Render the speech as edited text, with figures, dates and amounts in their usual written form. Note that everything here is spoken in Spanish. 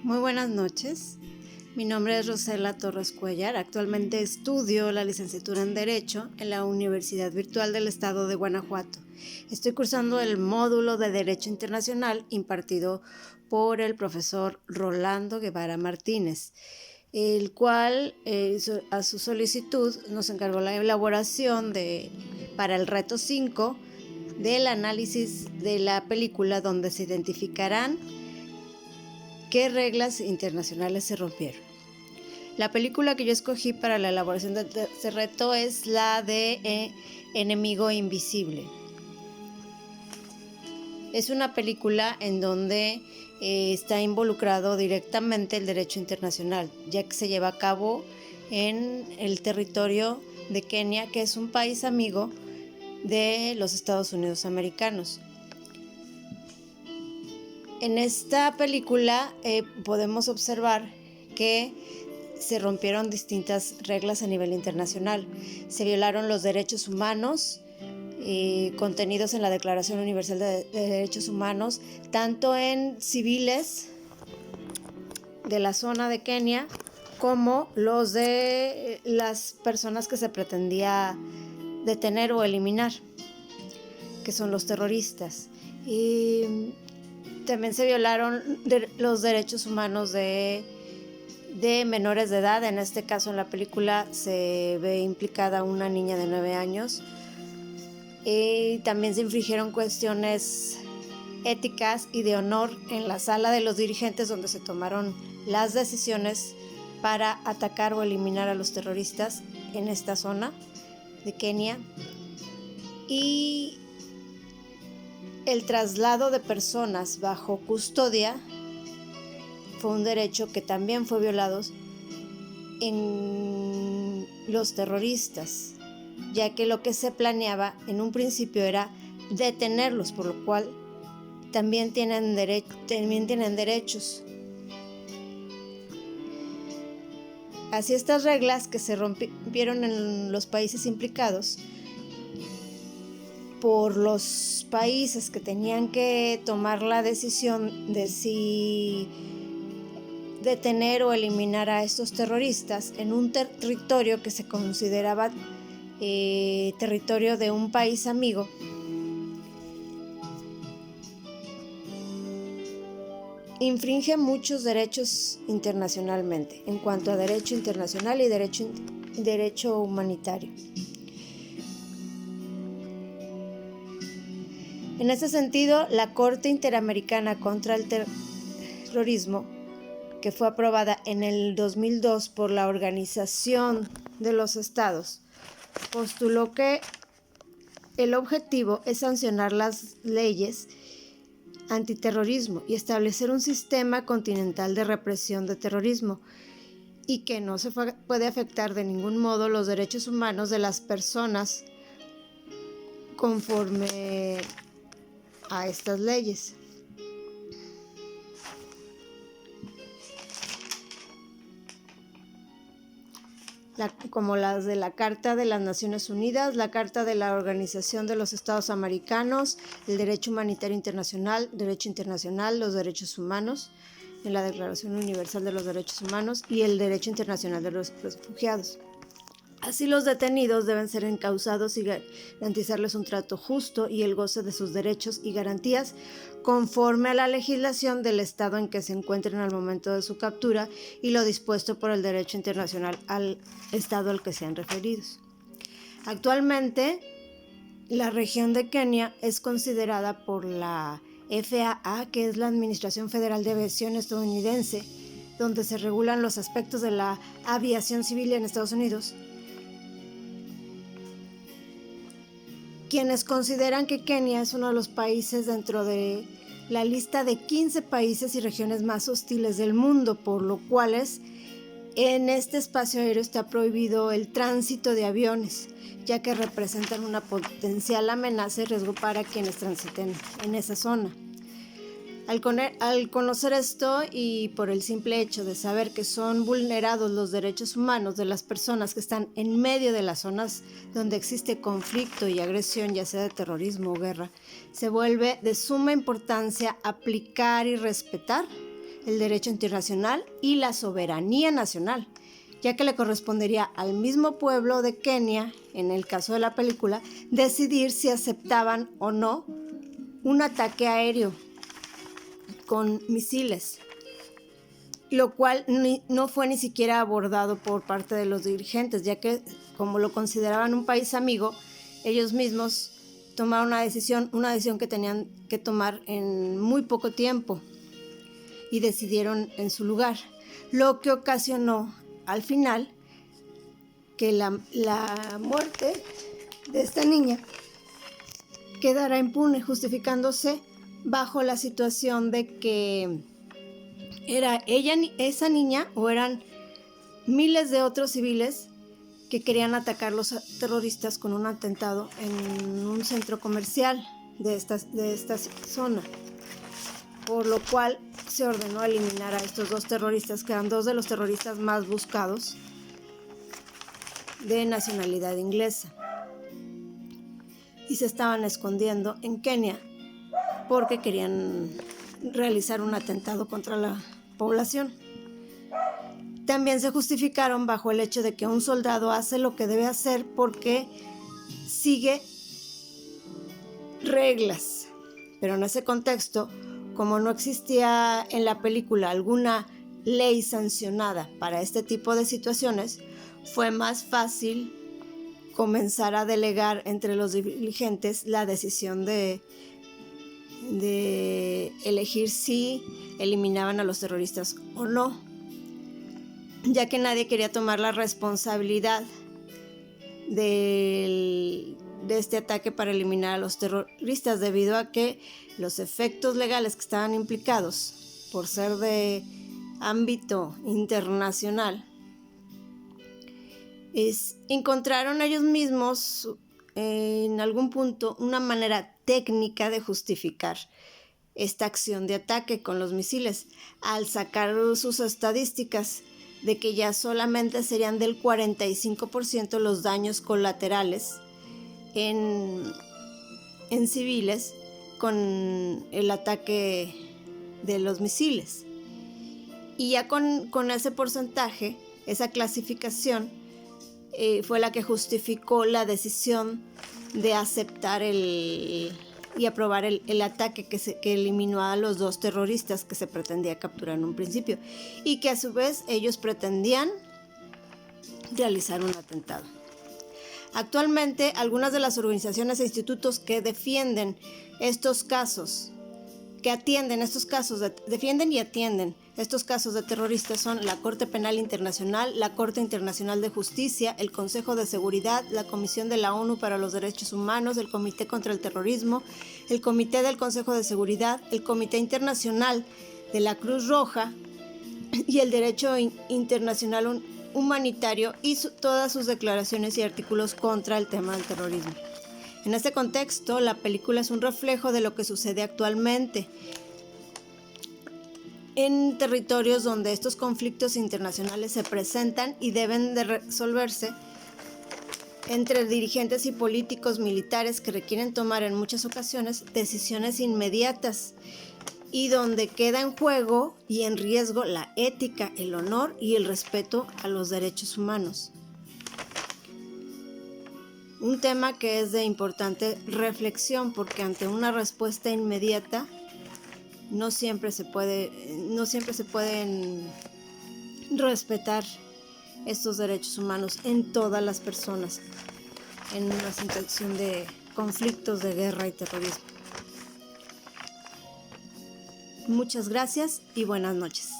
Muy buenas noches. Mi nombre es Rosela Torres Cuellar. Actualmente estudio la licenciatura en Derecho en la Universidad Virtual del Estado de Guanajuato. Estoy cursando el módulo de Derecho Internacional impartido por el profesor Rolando Guevara Martínez, el cual a su solicitud nos encargó la elaboración para el reto 5 del análisis de la película, donde se identificarán qué reglas internacionales se rompieron. La película que yo escogí para la elaboración de este reto es la de Enemigo Invisible. Es una película en donde está involucrado directamente el derecho internacional, ya que se lleva a cabo en el territorio de Kenia, que es un país amigo de los Estados Unidos americanos. En esta película podemos observar que se rompieron distintas reglas a nivel internacional. Se violaron los derechos humanos contenidos en la Declaración Universal de Derechos Humanos, tanto en civiles de la zona de Kenia como los de las personas que se pretendía detener o eliminar, que son los terroristas. Y también se violaron los derechos humanos de menores de edad. En este caso, en la película se ve implicada una niña de 9 años. Y también se infringieron cuestiones éticas y de honor en la sala de los dirigentes, donde se tomaron las decisiones para atacar o eliminar a los terroristas en esta zona de Kenia. Y el traslado de personas bajo custodia fue un derecho que también fue violado en los terroristas, ya que lo que se planeaba en un principio era detenerlos, por lo cual también tienen derechos. Así, estas reglas que se rompieron en los países implicados, por los países que tenían que tomar la decisión de si detener o eliminar a estos terroristas en un territorio que se consideraba territorio de un país amigo. Infringe muchos derechos internacionalmente en cuanto a derecho internacional y derecho humanitario. En ese sentido, la Corte Interamericana contra el Terrorismo, que fue aprobada en el 2002 por la Organización de los Estados, postuló que el objetivo es sancionar las leyes antiterrorismo y establecer un sistema continental de represión de terrorismo, y que no se puede afectar de ningún modo los derechos humanos de las personas conforme a estas leyes. Como las de la Carta de las Naciones Unidas, la Carta de la Organización de los Estados Americanos, el Derecho Humanitario Internacional, Derecho Internacional, los Derechos Humanos, en la Declaración Universal de los Derechos Humanos y el Derecho Internacional de los Refugiados. Así, los detenidos deben ser encausados y garantizarles un trato justo y el goce de sus derechos y garantías conforme a la legislación del Estado en que se encuentren al momento de su captura y lo dispuesto por el derecho internacional al Estado al que sean referidos. Actualmente, la región de Kenia es considerada por la FAA, que es la Administración Federal de Aviación estadounidense, donde se regulan los aspectos de la aviación civil en Estados Unidos, quienes consideran que Kenia es uno de los países dentro de la lista de 15 países y regiones más hostiles del mundo, por lo cual en este espacio aéreo está prohibido el tránsito de aviones, ya que representan una potencial amenaza y riesgo para quienes transiten en esa zona. Al conocer esto, y por el simple hecho de saber que son vulnerados los derechos humanos de las personas que están en medio de las zonas donde existe conflicto y agresión, ya sea de terrorismo o guerra, se vuelve de suma importancia aplicar y respetar el derecho internacional y la soberanía nacional, ya que le correspondería al mismo pueblo de Kenia, en el caso de la película, decidir si aceptaban o no un ataque aéreo con misiles, lo cual no fue ni siquiera abordado por parte de los dirigentes, ya que como lo consideraban un país amigo, ellos mismos tomaron una decisión que tenían que tomar en muy poco tiempo y decidieron en su lugar, lo que ocasionó al final que la muerte de esta niña quedara impune, justificándose bajo la situación de que era ella, esa niña, o eran miles de otros civiles que querían atacar a los terroristas con un atentado en un centro comercial de esta zona, por lo cual se ordenó eliminar a estos dos terroristas, que eran dos de los terroristas más buscados de nacionalidad inglesa, y se estaban escondiendo en Kenia porque querían realizar un atentado contra la población. También se justificaron bajo el hecho de que un soldado hace lo que debe hacer porque sigue reglas, pero en ese contexto, como no existía en la película alguna ley sancionada para este tipo de situaciones, fue más fácil comenzar a delegar entre los dirigentes la decisión de elegir si eliminaban a los terroristas o no, ya que nadie quería tomar la responsabilidad de este ataque para eliminar a los terroristas, debido a que los efectos legales que estaban implicados por ser de ámbito internacional encontraron ellos mismos en algún punto una manera técnica de justificar esta acción de ataque con los misiles, al sacar sus estadísticas de que ya solamente serían del 45% los daños colaterales en civiles con el ataque de los misiles. Y ya con ese porcentaje, esa clasificación fue la que justificó la decisión de aceptar y aprobar el ataque que eliminó a los dos terroristas que se pretendía capturar en un principio, y que a su vez ellos pretendían realizar un atentado. Actualmente, algunas de las organizaciones e institutos que defienden estos casos, defienden y atienden estos casos de terroristas son la Corte Penal Internacional, la Corte Internacional de Justicia, el Consejo de Seguridad, la Comisión de la ONU para los Derechos Humanos, el Comité contra el Terrorismo, el Comité del Consejo de Seguridad, el Comité Internacional de la Cruz Roja y el Derecho Internacional Humanitario, y todas sus declaraciones y artículos contra el tema del terrorismo. En este contexto, la película es un reflejo de lo que sucede actualmente en territorios donde estos conflictos internacionales se presentan y deben de resolverse entre dirigentes y políticos militares que requieren tomar en muchas ocasiones decisiones inmediatas, y donde queda en juego y en riesgo la ética, el honor y el respeto a los derechos humanos. Un tema que es de importante reflexión, porque ante una respuesta inmediata no siempre se pueden respetar estos derechos humanos en todas las personas en una situación de conflictos de guerra y terrorismo. Muchas gracias y buenas noches.